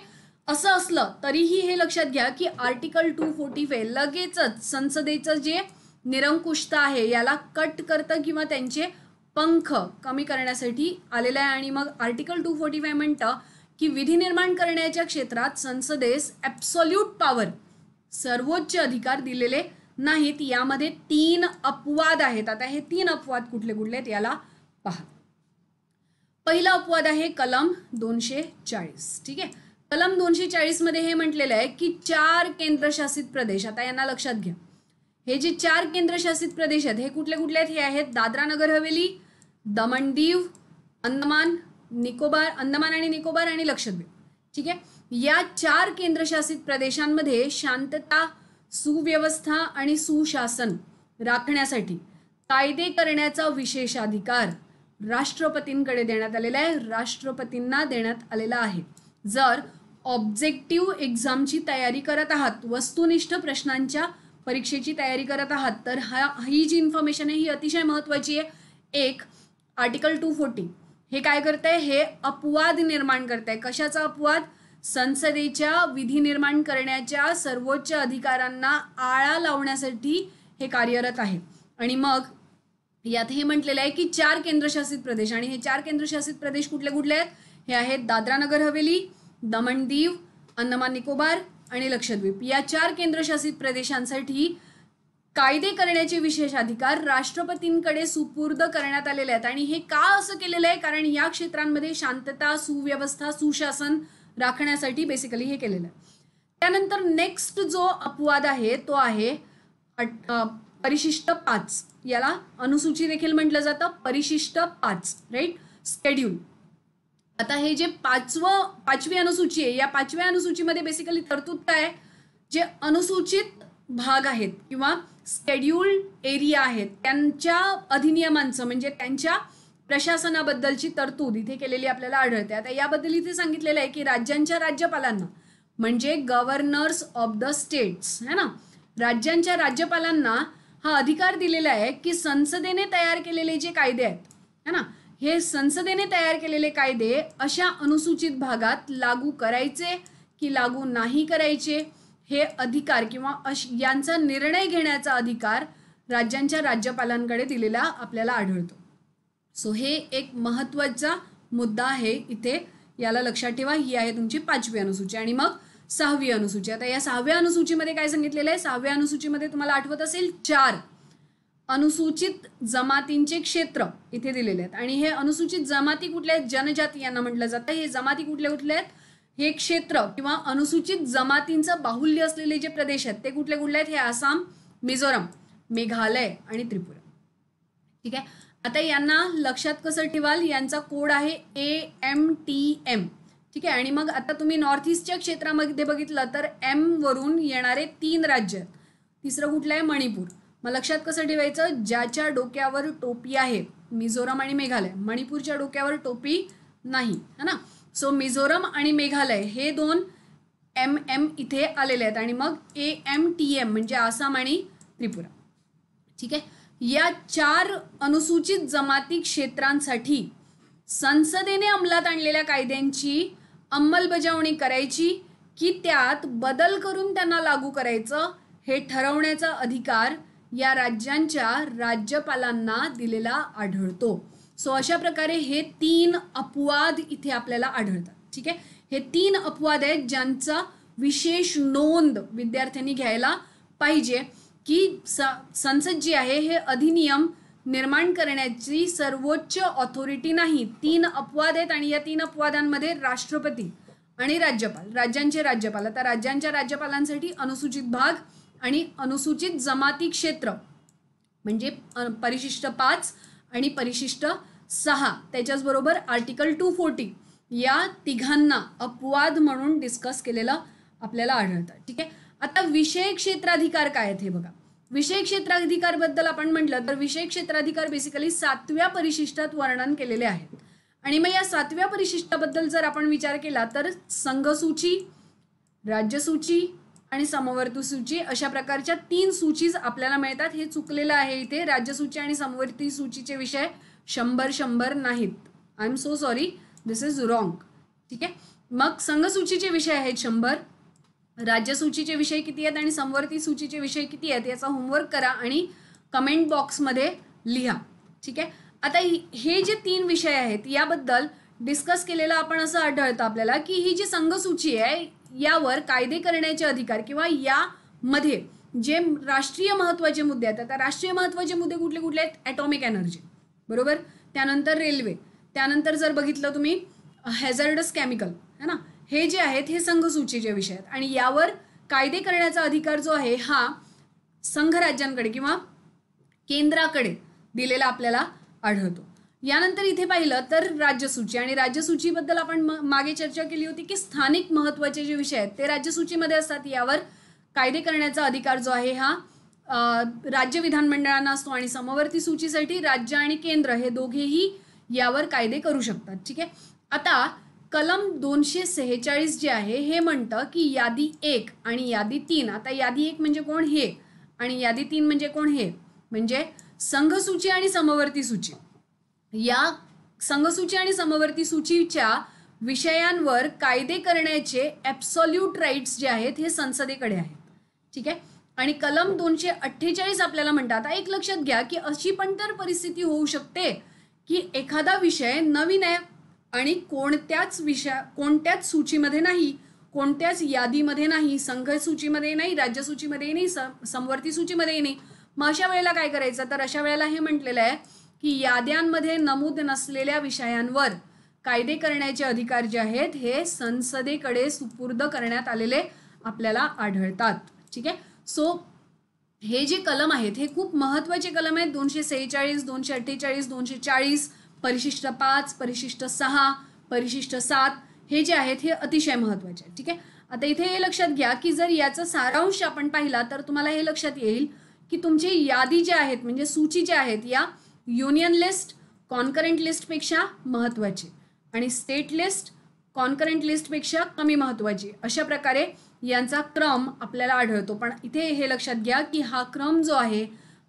[SPEAKER 1] असं असलं तरीही हे लक्षात घ्या की आर्टिकल 245 लगेचच संसदेचं जे निरंकुशता आहे याला कट करतं किंवा त्यांचे पंख कमी करण्यासाठी आलेलं आहे. आणि मग आर्टिकल 245 म्हणतं की विधी निर्माण करण्याच्या क्षेत्रात संसदेस ॲब्सोल्यूट पॉवर, सर्वोच्च अधिकार दिलेले नाहीत. यामध्ये 3 अपवाद आहेत. आता हे 3 अपवाद कुठले कुठले आहेत याला पहा. पहिला अपवाद आहे कलम 240. ठीक आहे, कलम 240 मध्ये हे म्हटलेलं आहे की 4 केंद्रशासित प्रदेश, आता यांना लक्षात घ्या, हे जे 4 केंद्रशासित प्रदेश आहेत हे कुठले कुठले आहेत? हे आहेत दादरा नगर हवेली, दमण दीव, अंदमान आणि निकोबार आणि लक्षद्वीप. ठीक आहे, या 4 केंद्रशासित प्रदेशांमध्ये शांतता, सुव्यवस्था आणि सुशासन राखण्यासाठी कायदे करण्याचा विशेष अधिकार राष्ट्रपतींकडे देण्यात आलेला आहे, राष्ट्रपतींना देण्यात आलेला आहे. जर ऑब्जेक्टिव्ह एक्झामची तयारी करत आहात, वस्तुनिष्ठ प्रश्नांच्या परीक्षेची तयारी करत आहात, तर ही जी इन्फॉर्मेशन आहे ही अतिशय महत्त्वाची आहे. एक, आर्टिकल 240 हे काय करतंय? हे अपवाद निर्माण करतंय. कशाचा अपवाद? संसदेच्या विधी निर्माण करण्याच्या सर्वोच्च अधिकारांना आळा लावण्यासाठी हे कार्यरत आहे. आणि मग यात हे म्हटलेलं आहे की 4 केंद्रशासित प्रदेश, आणि हे 4 केंद्रशासित प्रदेश कुठले कुठले आहेत? हे आहेत दादरा नगर हवेली, दमण दीव, अंदमान निकोबार आणि लक्षद्वीप. या 4 केंद्रशासित प्रदेशांसाठी कायदे करण्याचे विशेष अधिकार राष्ट्रपतींकडे सुपूर्द करण्यात आलेले आहेत. आणि हे का असं केलेलं आहे? कारण या क्षेत्रांमध्ये शांतता, सुव्यवस्था, सुशासन राखण्यासाठी बेसिकली हे केलेलं आहे. त्यानंतर नेक्स्ट जो अपवाद आहे तो आहे परिशिष्ट 5. याला अनुसूची देखील म्हटलं जातं, परिशिष्ट 5, राईट, स्केड्यूल. आता हे जे पाचवी अनुसूची आहे, या 5व्या अनुसूचीमध्ये बेसिकली तरतूद काय? जे अनुसूचित भाग आहेत किंवा स्केड्यूल एरिया आहेत त्यांच्या अधिनियमांचं म्हणजे त्यांच्या प्रशासनाबद्दलची तरतूद इथे केलेली आपल्याला आढळते. आता याबद्दल इथे सांगितलेलं आहे की राज्यांच्या राज्यपालांना म्हणजे गव्हर्नर्स ऑफ द स्टेट्स है ना, राज्यांच्या राज्यपालांना हा अधिकार दिलेला आहे की संसदेने तयार केलेले जे कायदे आहेत है ना, हे संसदेने तयार केलेले कायदे अशा अनुसूचित भागात लागू करायचे की लागू नाही करायचे हे अधिकार किंवा यांचा निर्णय घेण्याचा अधिकार राज्यांच्या राज्यपालांकडे दिलेला आपल्याला आढळतो. सो हे एक महत्त्वाचा मुद्दा आहे इथे, याला लक्षात ठेवा. ही आहे तुमची 5वी अनुसूची. आणि मग 6वी अनुसूची. आता या 6व्या अनुसूचीमध्ये काय सांगितलेलं आहे? 6व्या अनुसूचीमध्ये तुम्हाला आठवत असेल 4 अनुसूचित जमातींचे क्षेत्र इथे दिलेले आहेत. आणि हे अनुसूचित जमाती कुठल्या आहेत? जनजाती यांना म्हटलं जातं. हे जमाती कुठले कुठले आहेत? हे क्षेत्र किंवा अनुसूचित जमातींचं बाहुल्य असलेले जे प्रदेश आहेत ते कुठले कुठले आहेत? हे आसाम, मिझोरम, मेघालय आणि त्रिपुरा. ठीक आहे, आता यांना लक्षात कसं ठेवाल? यांचा कोड आहे AMTM. ठीक आहे, आणि मग आता तुम्ही नॉर्थ ईस्टच्या क्षेत्रामध्ये बघितलं तर M वरून येणारे 3 राज्य आहेत. तिसरं कुठलं आहे? मणिपूर. मग लक्षात कसं ठेवायचं? ज्याच्या डोक्यावर टोपी आहे मिझोरम आणि मेघालय, मणिपूरच्या डोक्यावर टोपी नाही है ना. सो मिझोरम आणि मेघालय हे 2 MM इथे आलेले आहेत. आणि मग AMTM म्हणजे आसाम आणि त्रिपुरा. ठीक आहे, या 4 अनुसूचित जमाती क्षेत्रांसाठी संसदेने अंमलात आणलेल्या कायद्यांची अंमलबजावणी करायची की त्यात बदल करून त्यांना लागू करायचं हे ठरवण्याचा अधिकार या राज्यांच्या राज्यपालांना दिलेला आढळतो. सो अशा प्रकारे हे 3 अपवाद इथे आपल्याला आढळतात. ठीक आहे, हे 3 अपवाद आहेत ज्यांचा विशेष नोंद विद्यार्थ्यांनी घ्यायला पाहिजे की संसद जी आहे हे अधिनियम निर्माण करण्याची सर्वोच्च ऑथॉरिटी नाही. 3 अपवाद आहेत आणि या 3 अपवादांमध्ये राष्ट्रपती आणि राज्यपाल, राज्यांचे राज्यपाल. आता राज्यांच्या राज्यपालांसाठी अनुसूचित भाग आणि अनुसूचित जमाती क्षेत्र म्हणजे परिशिष्ट 5 आणि परिशिष्ट 6 त्याच्याचबरोबर आर्टिकल 240 या तिघांना अपवाद म्हणून डिस्कस केलेलं आपल्याला आढळतं. ठीक आहे, आता विषय क्षेत्राधिकार काय आहेत हे बघा. विषय क्षेत्राधिकार बद्दल आपण म्हटलं तर विषय क्षेत्राधिकार बेसिकली 7व्या परिशिष्टात वर्णन केलेले आहेत. आणि मग या 7व्या परिशिष्टाबद्दल जर आपण विचार केला तर संघसूची, राज्यसूची आणि समवर्ती सूची अशा प्रकारच्या 3 सूचीज आपल्याला मिळतात. हे चुकलेलं आहे इथे. राज्यसूची आणि समवर्ती सूचीचे विषय 100 नाहीत. I am so sorry, this is wrong. ठीक आहे, मग संघसूचीचे विषय आहेत 100, राज्यसूचीचे विषय किती आहेत आणि समवर्ती सूचीचे विषय किती आहेत याचा होमवर्क करा आणि कमेंट बॉक्समध्ये लिहा. ठीक आहे, आता हे जे 3 विषय आहेत याबद्दल डिस्कस केलेलं आपण असं आढळतं आपल्याला की ही जी संघसूची आहे यावर कायदे करण्याचे अधिकार किंवा यामध्ये जे राष्ट्रीय महत्त्वाचे मुद्दे आहेत. आता राष्ट्रीय महत्त्वाचे मुद्दे कुठले कुठले आहेत? ॲटॉमिक एनर्जी, बरोबर, त्यानंतर रेल्वे, त्यानंतर जर बघितलं तुम्ही हॅझर्डस केमिकल है ना, हे जे आहेत हे संघसूचीचे विषय आहेत आणि यावर कायदे करण्याचा अधिकार जो आहे हा संघ राज्यांकडे किंवा केंद्राकडे दिलेला आपल्याला आढळतो. यानंतर इथे पाहिलं तर राज्यसूची, आणि राज्यसूचीबद्दल आपण मागे चर्चा केली होती की स्थानिक महत्त्वाचे जे विषय आहेत ते राज्यसूचीमध्ये असतात. यावर कायदे करण्याचा अधिकार जो आहे हा राज्य विधानमंडळांना असतो आणि समवर्ती सूचीसाठी राज्य आणि केंद्र हे दोघेही यावर कायदे करू शकतात. ठीक आहे. आता कलम 246 जे आहे हे म्हणतं की यादी 1 आणि यादी 3, आता यादी 1 म्हणजे कोण हे आणि यादी 3 म्हणजे कोण हे, म्हणजे संघसूची आणि समवर्ती सूची. या संघसूची आणि समवर्ती सूचीच्या विषयांवर कायदे करण्याचे ॲब्सोल्यूट राईट्स जे आहेत हे संसदेकडे आहेत. ठीक आहे. आणि कलम 248 आपल्याला म्हणतात. आता एक लक्षात घ्या की अशी पण तर परिस्थिती होऊ शकते की एखादा विषय नवीन आहे आणि कोणत्याच सूचीमध्ये नाही, कोणत्याच यादीमध्ये नाही, संघ सूचीमध्ये नाही, राज्य सूचीमध्ये नाही, समवर्ती सूचीमध्ये नाही. मग अशा वेळेला काय करायचं, तर अशा वेळेला हे म्हटलेलं आहे की याद्यांमध्ये नमूद नसलेल्या विषयांवर कायदे करण्याचे अधिकार जे आहेत हे संसदेकडे सुपूर्द करण्यात आलेले आपल्याला आढळतात. ठीक आहे. सो हे जे कलम आहेत हे खूप महत्त्वाचे कलम आहेत. 246, 248, 240, परिशिष्ट 5, परिशिष्ट 6, परिशिष्ट 7 हे जे आहेत हे अतिशय महत्त्वाचे आहेत. ठीक आहे. आता इथे हे लक्षात घ्या की जर याचा सारांश आपण पाहिला तर तुम्हाला हे लक्षात येईल की तुमची यादी जे आहेत म्हणजे सूची जे आहेत या युनियन लिस्ट कॉन्करंट लिस्टपेक्षा महत्त्वाची आणि स्टेट लिस्ट कॉन्करंट लिस्टपेक्षा कमी महत्त्वाची, अशा प्रकारे यांचा क्रम आपल्याला आढळतो. पण इथे हे लक्षात घ्या की हा क्रम जो आहे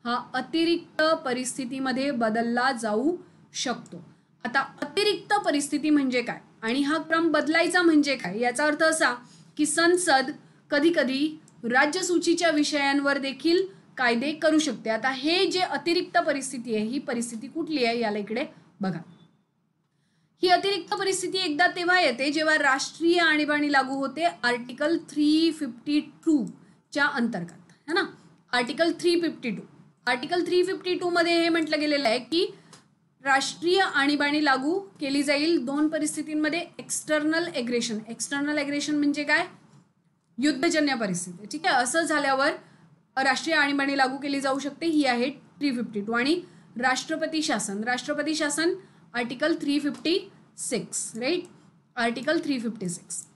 [SPEAKER 1] हा अतिरिक्त परिस्थितीमध्ये बदलला जाऊ शकतो. आता अतिरिक्त परिस्थिती म्हणजे काय आणि हा क्रम बदलायचा म्हणजे काय, याचा अर्थ असा की संसद कधी कधी राज्यसूचीच्या विषयांवर देखील कायदे करू शकते. आता हे जे अतिरिक्त परिस्थिती आहे ही परिस्थिती कुठली आहे याला इकडे बघा. ही अतिरिक्त परिस्थिती एकदा तेव्हा येते जेव्हा राष्ट्रीय आणीबाणी लागू होते आर्टिकल 352 च्या अंतर्गत, है ना. आर्टिकल 352 मध्ये हे म्हटलं गेलेलं आहे की राष्ट्रीय आणीबाणी लागू केली जाईल 2 परिस्थितींमध्ये. एक्सटर्नल एग्रेशन म्हणजे काय, युद्धजन्य परिस्थिती. ठीक आहे. असं झाल्यावर राष्ट्रीय आणीबाणी लागू केली जाऊ शकते, ही आहे 352. आणि राष्ट्रपती शासन आर्टिकल 356, राईट, आर्टिकल 356.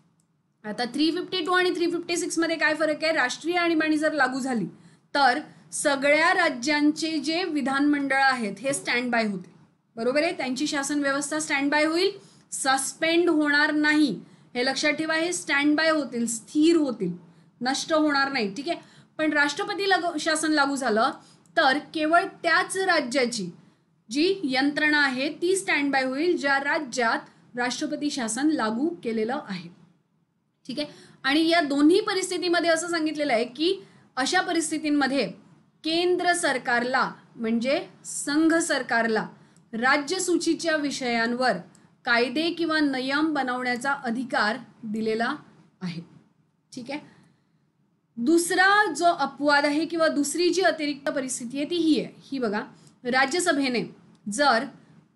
[SPEAKER 1] आता 352 आणि 356 मध्ये काय फरक आहे, राष्ट्रीय आणीबाणी जर लागू झाली तर सगळ्या राज्यांचे जे विधानमंडळ आहेत हे स्टँड बाय होते, बरोबर आहे. त्यांची शासन व्यवस्था स्टँड बाय होईल, सस्पेंड होणार नाही, हे लक्षात ठेवा. हे स्टँड बाय होतील, स्थिर होतील, नष्ट होणार नाही. ठीक आहे. पण राष्ट्रपती शासन लागू झालं तर केवळ त्याच राज्याची जी यंत्रणा आहे ती स्टँड बाय होईल ज्या राज्यात राष्ट्रपती शासन लागू केलेलं आहे. ठीक आहे. आणि या दोन्ही परिस्थितीमध्ये असं सांगितलेलं आहे की अशा परिस्थितींमध्ये केंद्र सरकारला म्हणजे संघ सरकारला राज्यसूचीच्या विषयांवर कायदे किंवा नियम बनवण्याचा अधिकार दिलेला आहे. ठीक आहे. दुसरा जो अपवाद आहे किंवा दुसरी जी अतिरिक्त परिस्थिती आहे ती ही आहे, ही बघा. राज्यसभेने जर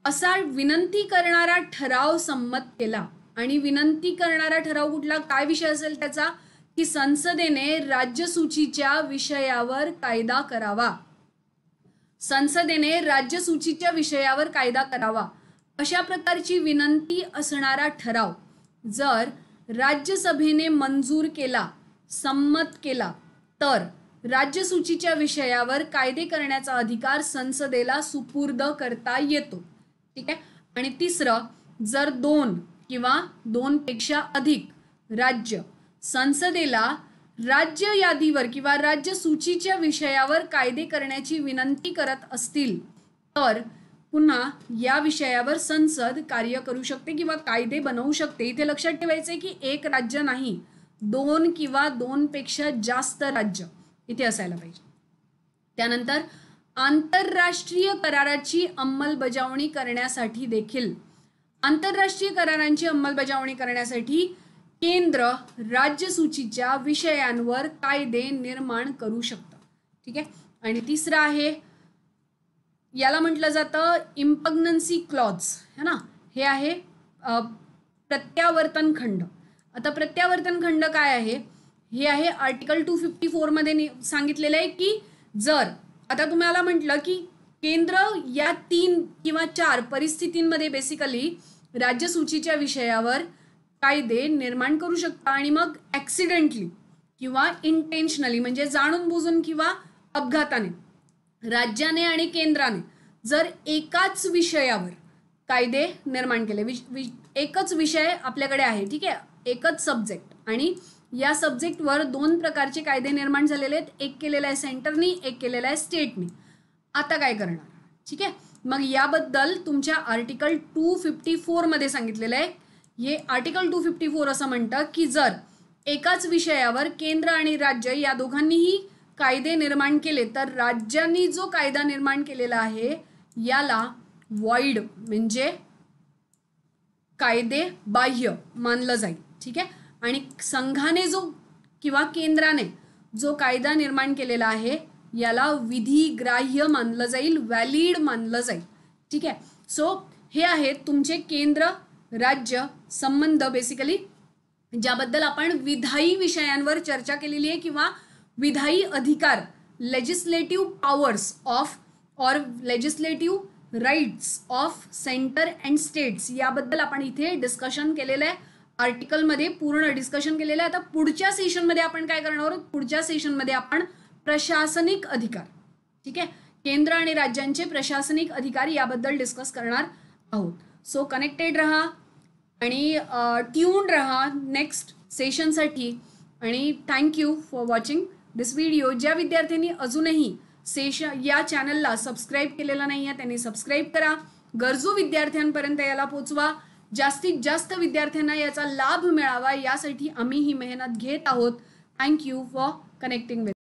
[SPEAKER 1] असा विनंती करणारा ठराव संमत केला, आणि विनंती करणारा ठराव कुठला, काय विषय असेल त्याचा, की संसदेने राज्यसूचीच्या विषयावर कायदा करावा, संसदेने राज्यसूचीच्या विषयावर कायदा करावा, अशा प्रकारची विनंती असणारा ठराव जर राज्यसभेने मंजूर केला, संमत केला, तर राज्यसूचीच्या विषयावर कायदे करण्याचा अधिकार संसदेला सुपूर्द करता येतो. ठीक आहे. आणि तिसरं, जर 2 किंवा 2 पेक्षा अधिक राज्य संसदेला राज्य यादीवर किंवा राज्यसूचीच्या विषयावर कायदे करण्याची विनंती करत असतील तर पुन्हा या विषयावर संसद कार्य करू शकते किंवा कायदे बनवू शकते. इथे लक्षात ठेवायचे की एक राज्य नाही, 2 किंवा 2 पेक्षा जास्त राज्य इथे असायला पाहिजे. त्यानंतर आंतरराष्ट्रीय कराराची अंमलबजावणी करण्यासाठी देखील, आंतरराष्ट्रीय करारांची अंमलबजावणी करण्यासाठी केंद्र राज्यसूचीच्या विषयांवर कायदे निर्माण करू शकतं. ठीक आहे. आणि तिसरं आहे, याला म्हटलं जातं इम्पग्नन्सी क्लॉज, है ना. हे आहे प्रत्यावर्तन खंड. आता प्रत्यावर्तन खंड काय आहे, हे आहे आर्टिकल 254 मध्ये सांगितलेलं आहे की जर आता तुम्हाला म्हटलं की केंद्र या 3 किंवा 4 परिस्थितींमध्ये बेसिकली राज्यसूचीच्या विषयावर कायदे निर्माण करू शकता आणि मग ॲक्सिडेंटली किंवा इंटेन्शनली म्हणजे जाणून बुजून किंवा अपघाताने राज्याने आणि केंद्राने जर एकाच विषयावर कायदे निर्माण केले, एकच विषय आपल्याकडे आहे, ठीक आहे, एकच सब्जेक्ट आणि या सब्जेक्टवर 2 प्रकारचे कायदे निर्माण झालेले आहेत, एक केलेला आहे सेंटरनी, एक केलेला आहे स्टेटनी. आता काय करणार, ठीक आहे. मग याबद्दल तुमच्या आर्टिकल 254 मध्ये सांगितलेलं आहे. हे आर्टिकल 254 असं म्हणतं की जर एकाच विषयावर केंद्र आणि राज्य या दोघांनीही कायदे निर्माण केले तर राज्यांनी जो कायदा निर्माण केलेला आहे याला वॉइड म्हणजे कायदे बाह्य मानलं जाईल, ठीक आहे. आणि संघाने जो किंवा केंद्राने जो कायदा निर्माण केलेला आहे याला विधिग्राह्य मानलं जाईल, व्हॅलिड मानलं जाईल, ठीक आहे. सो हे आहेत तुमचे केंद्र राज्य संबंध बेसिकली, ज्याबद्दल आपण विधायी विषयांवर चर्चा केलेली आहे किंवा विधायी अधिकार, लेजिस्लेटिव्ह पॉवर्स ऑफ और legislative rights of centre and states याबद्दल आपण इथे डिस्कशन केलेलं आहे, आर्टिकलमध्ये पूर्ण डिस्कशन केलेलं आहे. आता पुढच्या सेशनमध्ये आपण काय करणार आहोत, पुढच्या सेशनमध्ये आपण प्रशासनिक अधिकार, ठीक आहे, केंद्र आणि राज्यांचे प्रशासनिक अधिकार याबद्दल डिस्कस करणार आहोत. सो कनेक्टेड रहा आणि ट्यून रहा नेक्स्ट सेशनसाठी आणि thank you for watching this video. ज्या विद्यार्थ्यांनी अजूनही या चॅनलला सबस्क्राईब केलेलं नाही आहे त्यांनी सबस्क्राईब करा, गरजू विद्यार्थ्यांपर्यंत याला पोचवा, जास्तीत जास्त विद्यार्थ्यांना याचा लाभ मिळावा यासाठी आम्ही ही मेहनत घेत आहोत. Thank you for connecting with